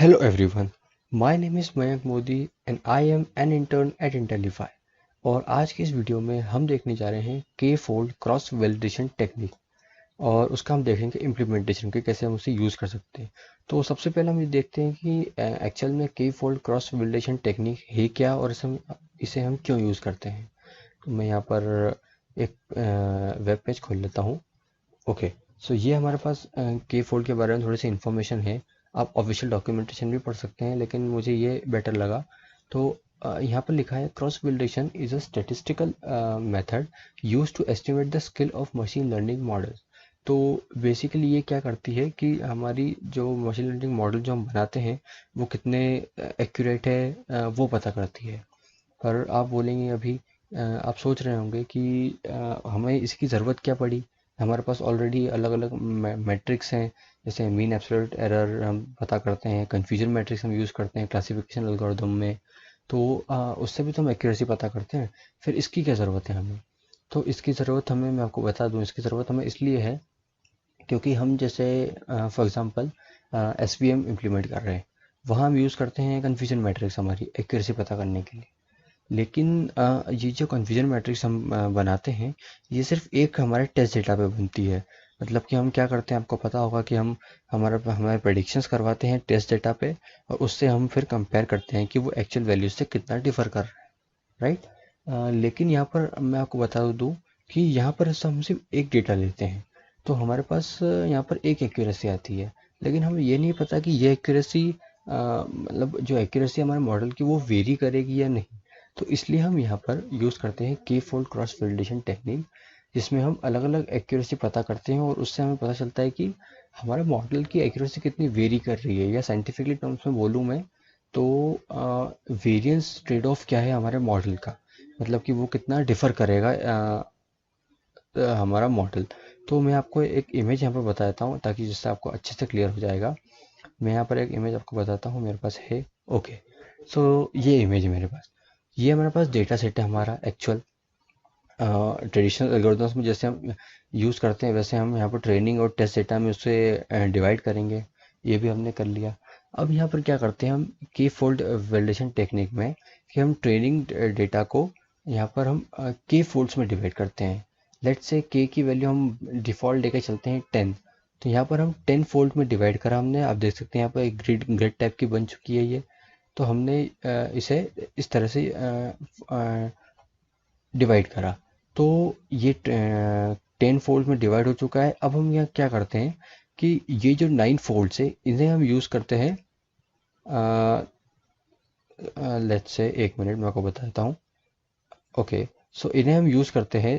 Hello everyone, my name is Mayank Modi and I am an intern at Intellify। और आज की इस video में हम देखने जा रहे हैं के फोल्ड क्रॉस वैलिडेशन टेक्निक और उसका हम देखेंगे इम्प्लीमेंटेशन के कैसे हम उसे यूज़ कर सकते हैं। तो सबसे पहले हम ये देखते हैं कि एक्चुअल में के फोल्ड क्रॉस वैलिडेशन टेक्निक है क्या और इसे हम क्यों यूज़ करते हैं। तो मैं यहाँ पर एक वेब पेज खोल लेता हूँ। ओके, सो ये हमारे पास के फोल्ड के बारे में थोड़ी सी इन्फॉर्मेशन है। आप ऑफिशियल डॉक्यूमेंटेशन भी पढ़ सकते हैं लेकिन मुझे ये बेटर लगा। तो यहाँ पर लिखा है cross validation is a statistical method use to estimate the skill of machine learning model. तो बेसिकली ये क्या करती है कि हमारी जो मशीन लर्निंग मॉडल जो हम बनाते हैं वो कितने एक्यूरेट है वो पता करती है। पर आप बोलेंगे अभी आप सोच रहे होंगे कि हमें इसकी ज़रूरत क्या पड़ी। हमारे पास ऑलरेडी अलग अलग मैट्रिक्स हैं, जैसे मीन एब्सोल्यूट एरर हम पता करते हैं, कन्फ्यूजन मैट्रिक्स हम यूज़ करते हैं क्लासिफिकेशन एल्गोरिदम में। तो उससे भी तो हम एक्यूरेसी पता करते हैं। फिर इसकी क्या ज़रूरत है हमें। तो इसकी ज़रूरत हमें, मैं आपको बता दूं, इसकी ज़रूरत हमें इसलिए है क्योंकि हम जैसे for example S V M implement कर रहे हैं, वहाँ हम यूज़ करते हैं कन्फ्यूजन मैट्रिक्स हमारी एक्यूरेसी पता करने के लिए। लेकिन ये जो कन्फ्यूजन मैट्रिक्स हम बनाते हैं, ये सिर्फ एक हमारे टेस्ट डेटा पे बनती है। मतलब कि हम क्या करते हैं, आपको पता होगा कि हम हमारे प्रेडिक्शंस करवाते हैं टेस्ट डेटा पे और उससे हम फिर कंपेयर करते हैं कि वो एक्चुअल वैल्यू से कितना डिफर कर रहा है, राइट। लेकिन यहाँ पर मैं आपको बता दूँ कि यहाँ पर हम सिर्फ एक डेटा लेते हैं, तो हमारे पास यहाँ पर एक एक्यूरेसी आती है। लेकिन हमें ये नहीं पता कि ये एक्यूरेसी मतलब जो एक्यूरेसी हमारे मॉडल की वो वेरी करेगी या नहीं। तो इसलिए हम यहाँ पर यूज़ करते हैं के फोल्ड क्रॉस वैलिडेशन टेक्निक, जिसमें हम अलग अलग एक्यूरेसी पता करते हैं और उससे हमें पता चलता है कि हमारे मॉडल की एक्यूरेसी कितनी वेरी कर रही है, या साइंटिफिकली टर्म्स में बोलूँ मैं तो वेरिएंस ट्रेड ऑफ क्या है हमारे मॉडल का, मतलब कि वो कितना डिफर करेगा हमारा मॉडल। तो मैं आपको एक इमेज यहाँ पर बता देता हूँ ताकि जिससे आपको अच्छे से क्लियर हो जाएगा। मैं यहाँ पर एक इमेज आपको बताता हूँ, मेरे पास है। ओके, सो ये इमेज है मेरे पास। ये हमारे पास डेटा सेट है हमारा एक्चुअल ट्रेडिशनल एल्गोरिथम्स में जैसे हम यूज़ करते हैं वैसे हम यहाँ पर ट्रेनिंग और टेस्ट डेटा में उससे डिवाइड करेंगे। ये भी हमने कर लिया। अब यहाँ पर क्या करते हैं हम की फोल्ड वैलिडेशन टेक्निक में कि हम ट्रेनिंग डेटा को यहाँ पर हम के फोल्ड्स में डिवाइड करते हैं। लेट्स से के की वैल्यू हम डिफ़ॉल्ट लेके चलते हैं 10। तो यहाँ पर हम 10 फोल्ड में डिवाइड करा हमने। आप देख सकते हैं यहाँ पर एक ग्रिड ग्रिड टाइप की बन चुकी है ये। तो हमने इसे इस तरह से डिवाइड करा। तो ये 10 फोल्ड में डिवाइड हो चुका है। अब हम यहाँ क्या करते हैं कि ये जो 9 फोल्ड्स है इन्हें हम यूज़ करते हैं। लेट्स से एक मिनट मैं आपको बताता हूँ। ओके, सो इन्हें हम यूज़ करते हैं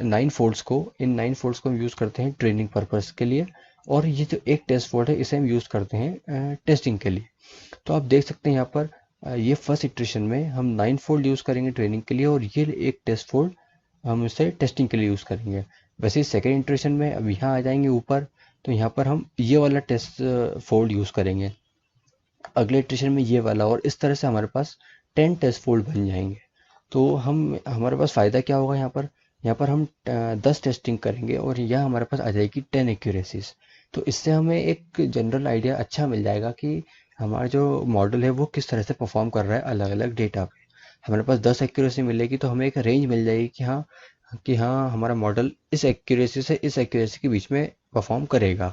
9 फोल्ड्स को। इन 9 फोल्ड्स को हम यूज़ करते हैं ट्रेनिंग पर्पस के लिए। और ये जो एक टेस्ट फोल्ड है इसे हम यूज़ करते हैं टेस्टिंग के लिए। तो आप देख सकते हैं यहाँ पर ये फर्स्ट इटरेशन में हम 9 फोल्ड यूज़ करेंगे ट्रेनिंग के लिए और ये एक टेस्ट फोल्ड हम इसे टेस्टिंग के लिए यूज़ करेंगे। वैसे ही सेकेंड इटरेशन में अब यहाँ आ जाएंगे ऊपर, तो यहाँ पर हम ये वाला टेस्ट फोल्ड यूज़ करेंगे, अगले इटरेशन में ये वाला, और इस तरह से हमारे पास 10 टेस्ट फोल्ड बन जाएंगे। तो हम हमारे पास फ़ायदा क्या होगा यहाँ पर हम 10 टेस्टिंग करेंगे और यह हमारे पास आ जाएगी 10 एक्यूरेसीज। तो इससे हमें एक जनरल आइडिया अच्छा मिल जाएगा कि हमारा जो मॉडल है वो किस तरह से परफॉर्म कर रहा है अलग अलग डेटा पे। हमारे पास 10 एक्यूरेसी मिलेगी तो हमें एक रेंज मिल जाएगी कि हाँ हमारा मॉडल इस एक्यूरेसी से इस एक्यूरेसी के बीच में परफॉर्म करेगा।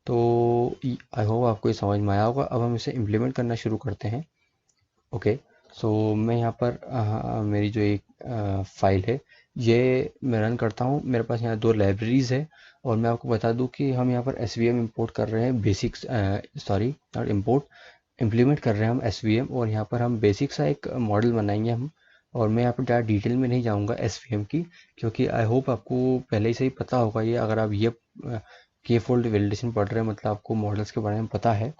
तो आई होप आपको ये समझ में आया होगा। अब हम इसे इम्प्लीमेंट करना शुरू करते हैं। ओके, सो मैं यहाँ पर मेरी जो एक फाइल है ये मैं रन करता हूँ। मेरे पास यहाँ दो लाइब्रेरीज़ है और मैं आपको बता दूँ कि हम यहाँ पर एस वी एम इम्पोर्ट कर रहे हैं, basics, sorry not import, implement कर रहे हैं हम एस वी एम। और यहाँ पर हम बेसिक सा एक मॉडल बनाएंगे हम। और मैं यहाँ पर ज़्यादा डिटेल में नहीं जाऊँगा एस वी एम की, क्योंकि आई होप आपको पहले से ही पता होगा ये। अगर आप ये के फोल्ड वैलिडेशन पढ़ रहे हैं मतलब आपको मॉडल्स के बारे में पता है।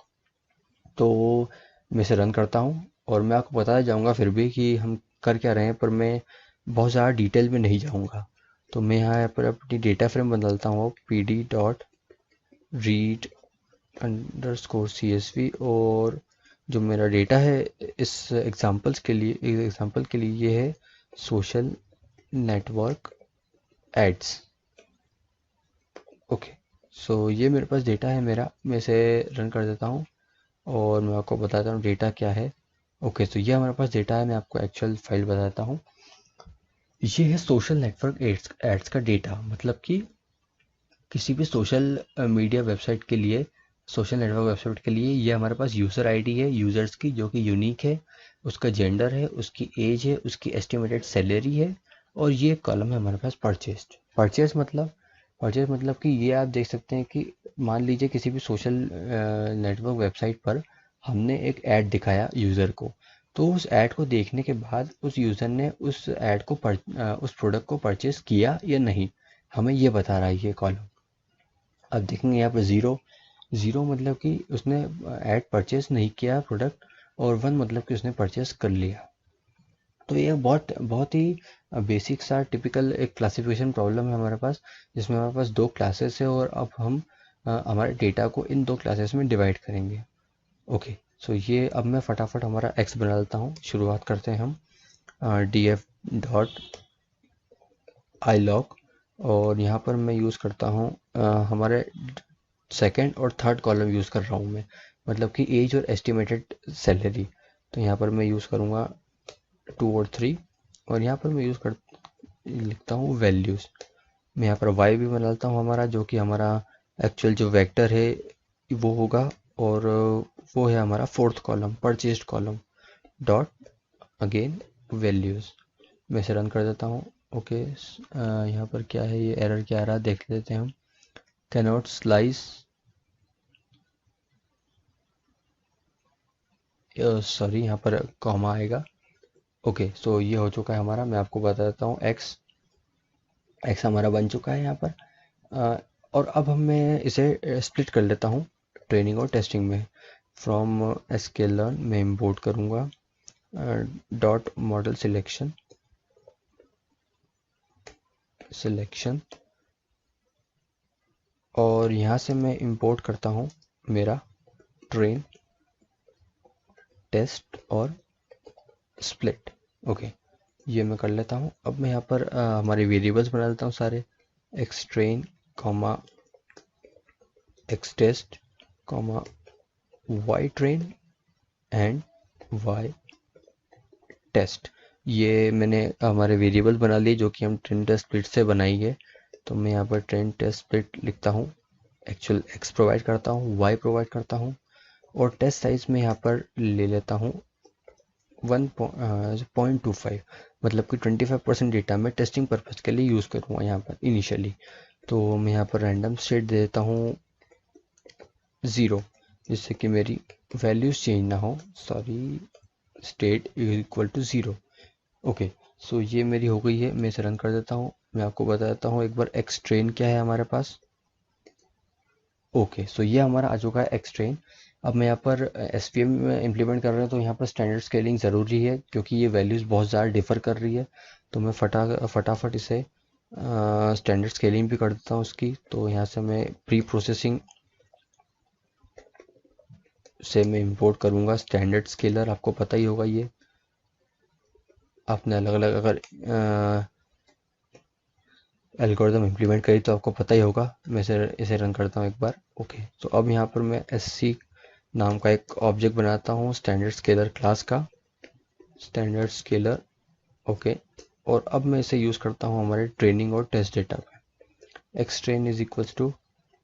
तो मैं इसे रन करता हूँ और मैं आपको बताया जाऊँगा फिर भी कि हम कर क्या रहे हैं, पर मैं बहुत ज़्यादा डिटेल में नहीं जाऊँगा। तो मैं यहाँ पर अपनी डेटा फ्रेम बदलता हूँ P D dot read underscore C S V. और जो मेरा डेटा है इस एग्जांपल के लिए ये है social network ads. Okay, so ये मेरे पास डेटा है मेरा। मैं इसे रन कर देता हूँ। और मैं आपको बताता हूँ डेटा क्या है। ओके, तो ये हमारे पास डेटा है, मैं आपको एक्चुअल फाइल बताता हूँ। ये है सोशल नेटवर्क एड्स एड्स का डेटा, मतलब कि किसी भी सोशल मीडिया वेबसाइट के लिए, सोशल नेटवर्क वेबसाइट के लिए ये हमारे पास यूज़र आईडी है यूज़र्स की, जो कि यूनिक है, उसका जेंडर है, उसकी एज है, उसकी एस्टिमेटेड सैलरी है, और ये कॉलम है हमारे पास परचेस्ड। परचेज मतलब कि ये आप देख सकते हैं कि मान लीजिए किसी भी सोशल नेटवर्क वेबसाइट पर हमने एक ऐड दिखाया यूज़र को, तो उस ऐड को देखने के बाद उस यूज़र ने उस ऐड को उस प्रोडक्ट को परचेज किया या नहीं, हमें ये बता रहा है ये कॉलम। अब देखेंगे यहाँ पर ज़ीरो, ज़ीरो मतलब कि उसने ऐड परचेज नहीं किया प्रोडक्ट, और वन मतलब कि उसने परचेज कर लिया। तो ये बहुत बहुत ही बेसिक सा टिपिकल एक क्लासिफिकेशन प्रॉब्लम है हमारे पास, जिसमें हमारे पास दो क्लासेस है, और अब हम हमारे डेटा को इन दो क्लासेस में डिवाइड करेंगे। ओके, सो ये अब मैं फटाफट हमारा एक्स बना लेता हूँ। शुरुआत करते हैं हम D F dot I log, और यहाँ पर मैं यूज़ करता हूँ हमारे सेकंड और थर्ड कॉलम यूज़ कर रहा हूँ मैं, मतलब कि एज और एस्टिमेटेड सैलरी। तो यहाँ पर मैं यूज़ करूँगा 2 और 3, और यहाँ पर मैं लिखता हूँ वैल्यूज़। मैं यहाँ पर वाई भी बना लेता हूँ हमारा, जो कि हमारा एक्चुअल जो वेक्टर है वो होगा, और वो है हमारा fourth column, purchased column, dot again values. मैं इसे रन कर देता हूँ। ओके, यहाँ पर क्या है, ये एरर क्या आ रहा है देख लेते हैं हम। कैनॉट स्लाइस, सॉरी यहाँ पर कॉमा आएगा। ओके, सो ये हो चुका है हमारा। मैं आपको बता देता हूँ एक्स, एक्स हमारा बन चुका है यहाँ पर। और अब मैं इसे स्प्लिट कर लेता हूँ ट्रेनिंग और टेस्टिंग में। फ्रॉम sklearn में इंपोर्ट करूँगा डॉट मॉडल सिलेक्शन, और यहाँ से मैं इंपोर्ट करता हूँ मेरा ट्रेन, टेस्ट और स्प्लिट। ओके, ये मैं कर लेता हूँ। अब मैं यहाँ पर हमारे वेरिएबल्स बना लेता हूँ सारे, X train comma X test comma Y train and Y test. ये मैंने हमारे वेरिएबल बना लिए, जो कि हम ट्रेन टेस्ट स्प्लिट से बनाई है। तो मैं यहाँ पर ट्रेन टेस्ट स्प्लिट लिखता हूँ, एक्चुअल एक्स प्रोवाइड करता हूँ, वाई प्रोवाइड करता हूँ, और टेस्ट साइज में यहाँ पर ले लेता हूँ 1.25, मतलब कि 25% डेटा मैं टेस्टिंग पर्पज़ के लिए यूज़ करूँगा यहाँ पर इनिशियली। तो मैं यहाँ पर रैंडम स्टेट दे देता हूँ 0, जिससे कि मेरी वैल्यूज चेंज ना हो, sorry, state equal to 0। Okay, so ये मेरी हो गई है। मैं इसे रन कर देता हूँ। मैं आपको बता देता हूँ एक बार एक्स ट्रेन क्या है हमारे पास। ओके, सो ये हमारा आ चुका है एक्स ट्रेन। अब मैं यहाँ पर एस पी एम इम्प्लीमेंट कर रहा हूँ, तो यहाँ पर स्टैंडर्ड स्केलिंग ज़रूरी है, क्योंकि ये वैल्यूज़ बहुत ज़्यादा डिफर कर रही है। तो मैं फटाफट इसे स्टैंडर्ड स्केलिंग भी कर देता हूँ उसकी। तो यहाँ से मैं प्री प्रोसेसिंग से मैं इंपोर्ट करूँगा स्टैंडर्ड स्केलर। आपको पता ही होगा, ये आपने अलग अलग अगर एल्गोरिदम इम्प्लीमेंट करी तो आपको पता ही होगा। मैं इसे रन करता हूँ एक बार। ओके, तो अब यहाँ पर मैं एस सी नाम का एक ऑब्जेक्ट बनाता हूँ स्टैंडर्ड स्केलर क्लास का, स्टैंडर्ड स्केलर। ओके, और अब मैं इसे यूज़ करता हूँ हमारे ट्रेनिंग और टेस्ट डेटा पे। X train is equals to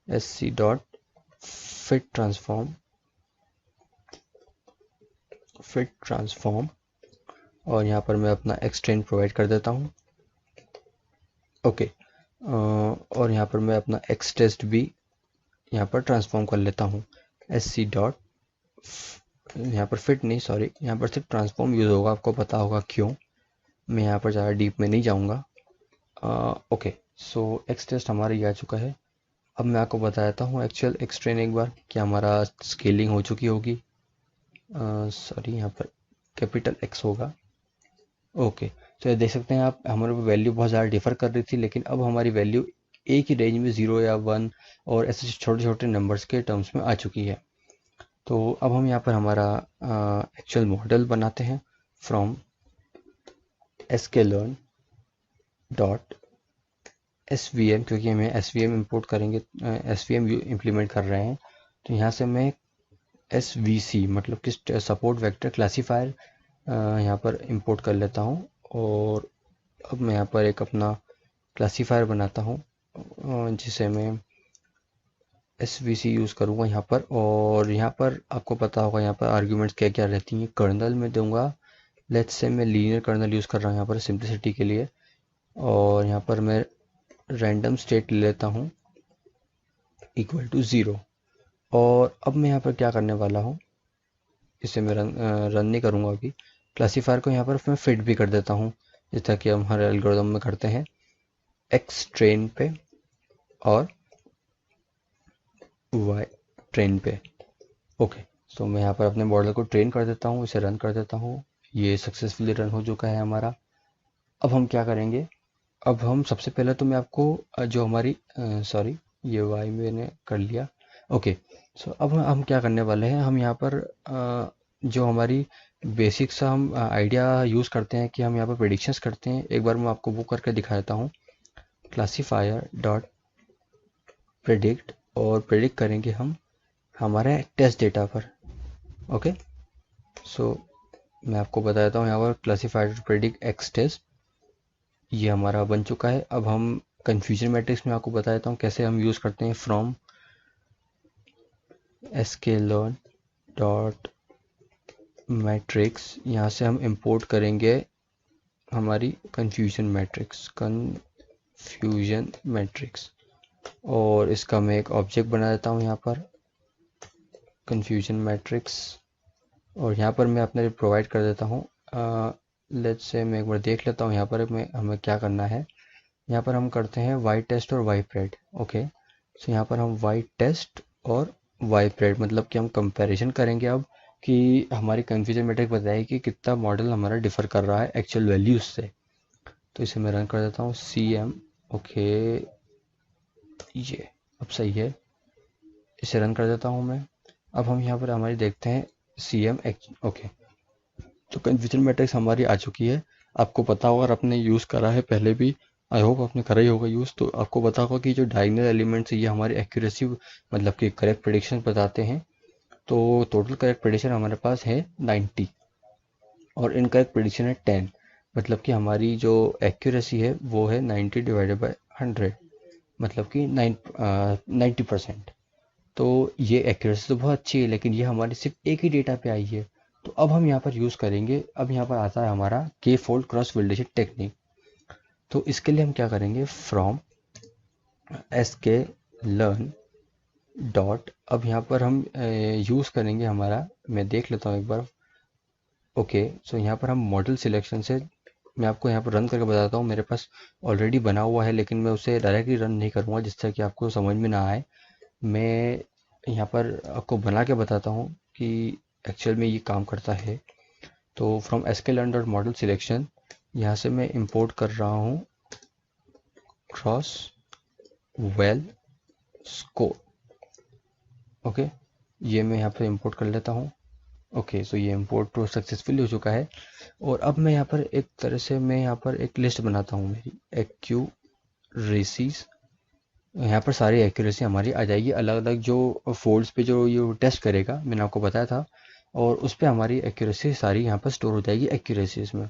S C dot fit transform, और यहाँ पर मैं अपना एक्स ट्रेन प्रोवाइड कर देता हूँ। ओके, और यहाँ पर मैं अपना एक्स टेस्ट भी यहाँ पर ट्रांसफॉर्म कर लेता हूँ। एस सी डॉट, यहाँ पर फिट नहीं, सॉरी, यहाँ पर सिर्फ ट्रांसफॉर्म यूज़ होगा, आपको पता होगा क्यों। मैं यहाँ पर ज़्यादा डीप में नहीं जाऊँगा। ओके, सो एक्स टेस्ट हमारा ये आ चुका है। अब मैं आपको बता देता हूँ एक्चुअल एक्स ट्रेन एक बार, कि हमारा स्केलिंग हो चुकी होगी। सॉरी, यहाँ पर कैपिटल एक्स होगा। ओके, तो ये देख सकते हैं आप, हमारे वैल्यू बहुत ज़्यादा डिफर कर रही थी, लेकिन अब हमारी वैल्यू एक ही रेंज में 0 या 1 और ऐसे छोटे छोटे नंबर्स के टर्म्स में आ चुकी है। तो अब हम यहाँ पर हमारा एक्चुअल मॉडल बनाते हैं from sklearn dot S V M, क्योंकि हमें एस वी एम इम्पोर्ट करेंगे, एस वी एम इम्प्लीमेंट कर रहे हैं। तो यहाँ से मैं SVC मतलब कि सपोर्ट वेक्टर क्लासीफायर यहाँ पर इंपोर्ट कर लेता हूँ। और अब मैं यहाँ पर एक अपना क्लासीफायर बनाता हूँ जिसे मैं SVC यूज़ करूँगा यहाँ पर। और यहाँ पर आपको पता होगा यहाँ पर आर्ग्यूमेंट्स क्या क्या रहती हैं। कर्नल में दूंगा, लेट्स से मैं लीनियर कर्नल यूज़ कर रहा हूँ यहाँ पर सिंप्लिसिटी के लिए। और यहाँ पर मैं रैंडम स्टेट ले लेता हूँ इक्वल टू 0। और अब मैं यहाँ पर क्या करने वाला हूँ, इसे मैं रन नहीं करूँगा अभी। क्लासीफायर को यहाँ पर मैं फिट भी कर देता हूँ, जैसा कि हम हर एल्गोरिदम में करते हैं, एक्स ट्रेन पे और वाई ट्रेन पे। ओके, तो मैं यहाँ पर अपने मॉडल को ट्रेन कर देता हूँ, इसे रन कर देता हूँ। ये सक्सेसफुली रन हो चुका है हमारा। अब हम क्या करेंगे, अब हम सबसे पहले तो मैं आपको जो हमारी सॉरी, ये वाई मैंने कर लिया। ओके, सो अब हम क्या करने वाले हैं, हम यहाँ पर जो हमारी बेसिक सा हम आइडिया यूज़ करते हैं कि हम यहाँ पर प्रेडिक्शंस करते हैं। एक बार मैं आपको वो करके दिखा देता हूँ, क्लासीफायर डॉट प्रेडिक्ट, और प्रेडिक्ट करेंगे हम हमारे टेस्ट डेटा पर। ओके, सो मैं आपको बता देता हूँ यहाँ पर क्लासीफायर प्रेडिक्ट एक्स टेस्ट, ये हमारा बन चुका है। अब हम कन्फ्यूजन मैट्रिक्स में आपको बता देता हूँ कैसे हम यूज़ करते हैं। फ्रॉम sklearn डॉट मैट्रिक्स, यहाँ से हम इंपोर्ट करेंगे हमारी कन्फ्यूजन मैट्रिक्स। और इसका मैं एक ऑब्जेक्ट बना देता हूँ यहाँ पर, कन्फ्यूजन मैट्रिक्स। और यहाँ पर मैं अपने प्रोवाइड कर देता हूँ, लेट्स से मैं एक बार देख लेता हूँ यहाँ पर हमें क्या करना है। यहाँ पर हम करते हैं वाई टेस्ट और वाई प्रेड। ओके, सो यहाँ पर हम वाई टेस्ट और वाई प्रेड मतलब कि हम कंपैरिजन करेंगे अब कि हमारी कन्फ्यूजन मैट्रिक बताएगी कि कितना मॉडल हमारा डिफर कर रहा है एक्चुअल वैल्यूज से। तो इसे मैं रन कर देता हूँ CM। ओके, ये अब सही है, इसे रन कर देता हूँ मैं। अब हम यहाँ पर हमारी देखते हैं CM। ओके, तो कन्फ्यूजन मैट्रिक्स हमारी आ चुकी है। आपको पता होगा, और आपने यूज़ करा है पहले भी, आई होप आपने करा ही होगा यूज़, तो आपको पता होगा कि जो डायगोनल एलिमेंट्स ये हमारी एक्यूरेसी मतलब कि करेक्ट प्रेडिक्शन बताते हैं। तो टोटल करेक्ट प्रेडिक्शन हमारे पास है 90 और इनकरेक्ट प्रेडिक्शन है 10। मतलब कि हमारी जो एक्यूरेसी है वो है 90 डिवाइडेड बाय 100, मतलब कि 90%। तो ये एक्यूरेसी तो बहुत अच्छी है, लेकिन ये हमारे सिर्फ एक ही डेटा पे आई है। तो अब हम यहाँ पर यूज़ करेंगे, अब यहाँ पर आता है हमारा के फोल्ड क्रॉस वैलिडेशन टेक्निक। तो इसके लिए हम क्या करेंगे, फ्रॉम sklearn डॉट, अब यहाँ पर हम यूज़ करेंगे हमारा, मैं देख लेता हूँ एक बार। ओके, सो यहाँ पर हम मॉडल सिलेक्शन से, मैं आपको यहाँ पर रन करके बताता हूँ। मेरे पास ऑलरेडी बना हुआ है, लेकिन मैं उसे डायरेक्टली रन नहीं करूँगा जिससे कि आपको समझ में ना आए। मैं यहाँ पर आपको बना के बताता हूँ कि एक्चुअल में ये काम करता है। तो from sklearn dot model selection, यहाँ से मैं इंपोर्ट कर रहा हूँ क्रॉस वेल स्कोर। ओके, ये मैं यहाँ पर इंपोर्ट कर लेता हूँ। ओके, सो ये इंपोर्ट तो सक्सेसफुली हो चुका है। और अब मैं यहाँ पर एक तरह से मैं यहाँ पर एक लिस्ट बनाता हूँ मेरी एक्यूरेसीज। यहाँ पर सारी एक्यूरेसी हमारी आ जाएगी, अलग अलग जो फोल्ड्स पे जो ये टेस्ट करेगा, मैंने आपको बताया था, और उस पर हमारी एक्यूरेसी सारी यहाँ पर स्टोर हो जाएगी एक्यूरेसीज में।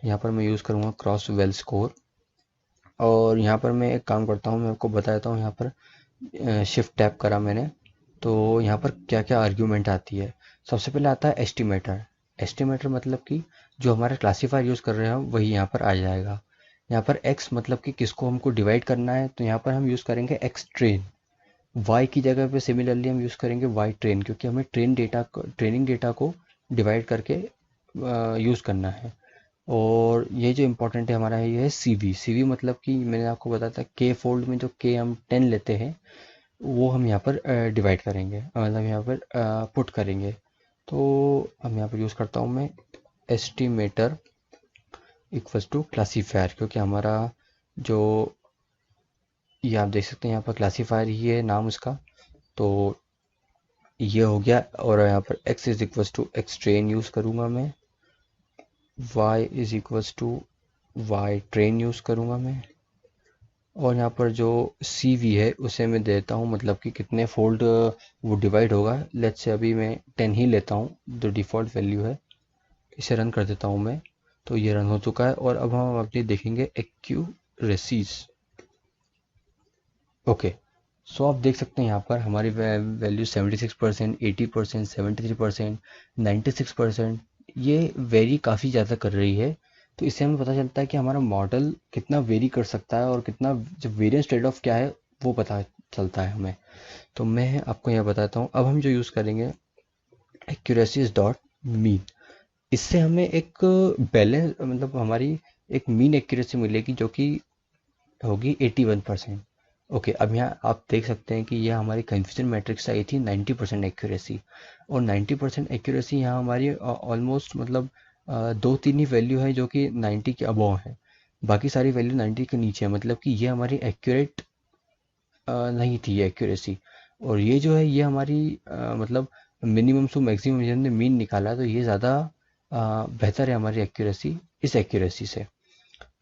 यहाँ पर मैं यूज़ करूँगा क्रॉस वेल स्कोर। और यहाँ पर मैं एक काम करता हूँ, मैं आपको बता देता हूँ। यहाँ पर शिफ्ट टैप करा मैंने, तो यहाँ पर क्या क्या आर्ग्यूमेंट आती है। सबसे पहले आता है एस्टिमेटर। एस्टिमेटर मतलब कि जो हमारा क्लासीफायर यूज़ कर रहे हैं वही यहाँ पर आ जाएगा। यहाँ पर एक्स मतलब कि किसको हमको डिवाइड करना है, तो यहाँ पर हम यूज़ करेंगे एक्स ट्रेन। वाई की जगह पे सिमिलरली हम यूज़ करेंगे वाई ट्रेन, क्योंकि हमें ट्रेनिंग डेटा को डिवाइड करके यूज़ करना है। और ये जो इम्पोर्टेंट है हमारा, ये है CV मतलब कि मैंने आपको बताया था के फोल्ड में जो के हम 10 लेते हैं वो हम यहाँ पर डिवाइड करेंगे, मतलब यहाँ पर पुट करेंगे। तो हम यहाँ पर यूज़ करता हूँ मैं एस्टिमेटर इक्वल्स टू क्लासीफायर, क्योंकि हमारा जो, ये आप देख सकते हैं यहाँ पर क्लासीफायर ही है नाम उसका। तो ये हो गया। और यहाँ पर x is equals to X train use करूँगा मैं, y is equals to Y train use करूँगा मैं, और यहाँ पर जो सी वी है उसे मैं देता हूँ, मतलब कि कितने फोल्ड वो डिवाइड होगा। लेट्स से अभी मैं 10 ही लेता हूँ, जो डिफ़ॉल्ट वैल्यू है। इसे रन कर देता हूँ मैं। तो ये रन हो चुका है और अब हम अपनी देखेंगे एक्यूरेसीज। ओके, सो आप देख सकते हैं यहाँ पर हमारी वैल्यू 76%, 80%, 73%, 96%, ये वेरी काफ़ी ज़्यादा कर रही है। तो इससे हमें पता चलता है कि हमारा मॉडल कितना वेरी कर सकता है और कितना जो वेरिएंस ट्रेड ऑफ क्या है वो पता चलता है हमें। तो मैं आपको यहाँ बताता हूँ। अब हम जो यूज़ करेंगे एक्यूरेसीज डॉट मीन। इससे हमें एक बैलेंस, मतलब हमारी एक मीन एक्यूरेसी मिलेगी जो कि होगी 81%। ओके, अब यहाँ आप देख सकते हैं कि यह हमारी कन्फ्यूजन मैट्रिक्स आई थी 90% एक्यूरेसी। और 90% एक्यूरेसी यहाँ हमारी ऑलमोस्ट, मतलब दो तीन ही वैल्यू है जो कि 90 के अबव है। बाकी सारी वैल्यू 90 के नीचे है, मतलब कि ये हमारी एक्यूरेट नहीं थी एक्यूरेसी। और ये जो है ये हमारी मतलब मिनिमम टू मैक्सिमम हमने मीन निकाला, तो ये ज़्यादा बेहतर है हमारी एक्यूरेसी इस एक्यूरेसी से।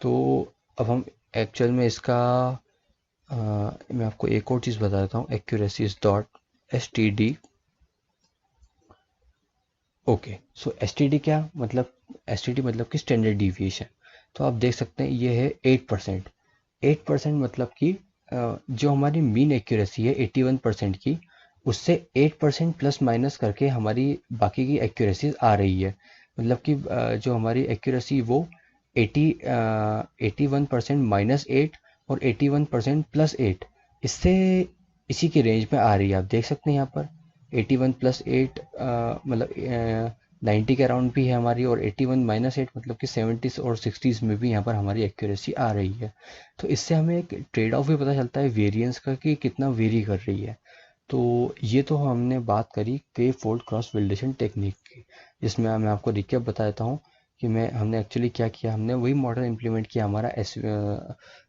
तो अब हम एक्चुअल में इसका मैं आपको एक और चीज़ बता देता हूँ, accuracy dot S T D. Okay, so S T D क्या मतलब, एस टी डी मतलब कि स्टैंडर्ड डिविएशन। तो आप देख सकते हैं ये है 8%। 8% मतलब कि जो हमारी मीन एक्यूरेसी है 81% की, उससे 8% प्लस माइनस करके हमारी बाकी की एक्यूरेसी आ रही है। मतलब कि जो हमारी एक्यूरेसी वो 81% -8 और 81% +8, इससे इसी की रेंज में आ रही है। आप देख सकते हैं यहाँ पर 81 + 8 मतलब 90 के अराउंड भी है हमारी, और 81 -8 मतलब कि 70s और 60s में भी यहाँ पर हमारी एक्यूरेसी आ रही है। तो इससे हमें एक ट्रेड ऑफ भी पता चलता है वेरिएंस का कि कितना वेरी कर रही है। तो ये तो हमने बात करी के फोल्ड क्रॉस वैलिडेशन टेक्निक की, जिसमें मैं आपको रिकैप बता देता हूँ कि मैं हमने एक्चुअली क्या किया। हमने वही मॉडल इम्प्लीमेंट किया, हमारा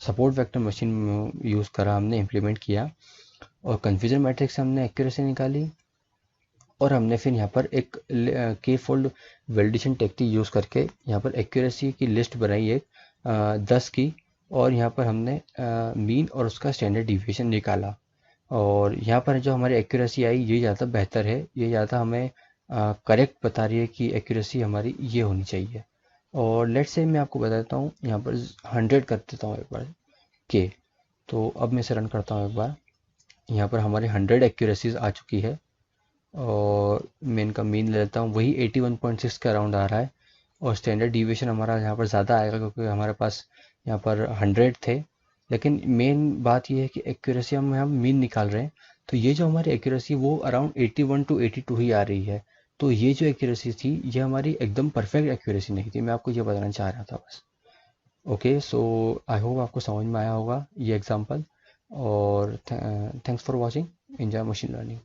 सपोर्ट वेक्टर मशीन यूज़ करा, हमने इम्प्लीमेंट किया। और कन्फ्यूजन मैट्रिक्स से हमने एक्यूरेसी निकाली। और हमने फिर यहाँ पर एक के फोल्ड वैलिडेशन टेक्निक यूज़ करके यहाँ पर एक्यूरेसी की लिस्ट बनाई एक 10 की। और यहाँ पर हमने मीन और उसका स्टैंडर्ड डिविएशन निकाला। और यहाँ पर जो हमारी एक्यूरेसी आई ये ज़्यादा बेहतर है, ये ज़्यादा हमें करेक्ट बता रही है कि एक्यूरेसी हमारी ये होनी चाहिए। और लेट्स से मैं आपको बताता हूँ, यहाँ पर 100 कर देता हूँ एक बार के। तो अब मैं इसे रन करता हूँ एक बार। यहाँ पर हमारे 100 एक्यूरेसीज आ चुकी है। और मैं इनका मीन ले लेता हूँ, वही 81.6 के अराउंड आ रहा है। और स्टैंडर्ड डिविएशन हमारा यहाँ पर ज़्यादा आएगा क्योंकि हमारे पास यहाँ पर 100 थे। लेकिन मेन बात ये है कि एक्यूरेसी हम यहाँ मीन निकाल रहे हैं। तो ये जो हमारी एक्यूरेसी वो अराउंड 81 to 82 ही आ रही है। तो ये जो एक्यूरेसी थी ये हमारी एकदम परफेक्ट एक्यूरेसी नहीं थी, मैं आपको ये बताना चाह रहा था बस। ओके, सो आई होप आपको समझ में आया होगा ये एग्जांपल। और thanks for watching. Enjoy machine learning.